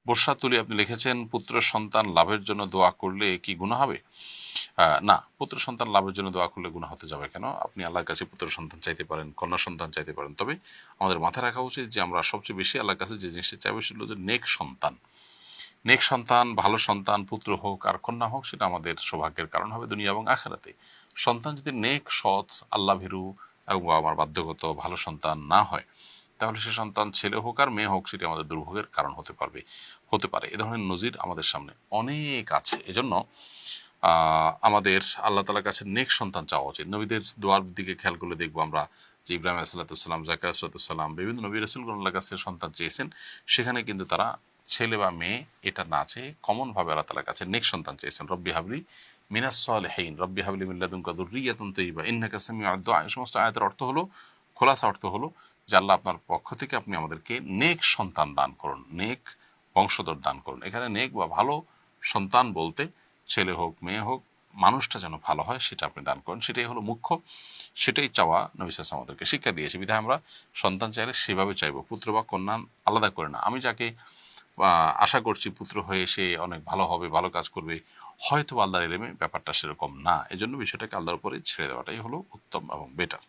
বর্ষা তুলি আপনি লিখেছেন, পুত্র সন্তান লাভের জন্য দোয়া করলে কি গুনাহ হবে? না, পুত্র সন্তান লাভের জন্য দোয়া করলে গুনাহ হতে যাবে কেন? আপনি আল্লাহর কাছে পুত্র সন্তান চাইতে পারেন, কন্যা সন্তান চাইতে পারেন। তবে আমাদের মাথায় রাখা উচিত যে আমরা সবচেয়ে বেশি আল্লাহর কাছে যে জিনিসটা চাইবো সেটা হলো যে নেক সন্তান। নেক সন্তান, ভালো সন্তান, পুত্র হোক আর কন্যা হোক, সেটা আমাদের সৌভাগ্যের কারণ হবে দুনিয়া এবং আখিরাতে। সন্তান যদি নেক, সৎ, আল্লাহ ভীরু এবং আমার বাধ্যগত ভালো সন্তান না হয়, তাহলে সে সন্তান ছেলে হোক আর মেয়ে হোক, সেটি আমাদের দুর্ভোগের কারণ হতে পারে। এ ধরনের নজির আমাদের সামনে অনেক আছে। এজন্য আমাদের আল্লাহ তাআলার কাছে নেক সন্তান চাওয়া উচিত। নবীদের দোয়ার দিকে খেয়াল করলে দেখবো আমরা যে ইব্রাহিম আলাইহিসসালাম, জাকারিয়া আলাইহিসসালাম, বিভিন্ন নবী রাসূলগণ আল্লাহর কাছে সন্তান চেয়েছেন। সেখানে কিন্তু তারা ছেলে বা মেয়ে এটা না চেয়ে কমন ভাবে আল্লাহ তাআলার কাছে নেক সন্তান চেয়েছেন। রব্বি হাবলি মিনাস সালিহিন, রব্বি হাবলি মিন লাদুনকা যুররিয়াতান তাইয়্যিবা ইন্নাকা সামিউদ দুআ। এই সমস্ত আয়াতের অর্থ হলো, খোলাসা অর্থ হলো যে আল্লাহ আপনার পক্ষ থেকে আপনি আমাদেরকে নেক সন্তান দান করুন, নেক বংশধর দান করুন। এখানে নেক বা ভালো সন্তান বলতে ছেলে হোক মেয়ে হোক, মানুষটা যেন ভালো হয় সেটা আপনি দান করেন, সেটাই হলো মুখ্য। সেটাই চাওয়া নবী সাল্লাল্লাহু আলাইহি ওয়াসাল্লাম আমাদেরকে শিক্ষা দিয়েছে। বিধায় আমরা সন্তান চাইলে সেভাবে চাইবো, পুত্র বা কন্যা আলাদা করে না। আমি যাকে আশা করছি পুত্র হয়ে সে অনেক ভালো হবে, ভালো কাজ করবে, হয়তো আল্লাহর ইলমে ব্যাপারটা সেরকম না। এজন্য বিষয়টাকে আল্লাহর উপরে ছেড়ে দেওয়াটাই হলো উত্তম এবং বেটার।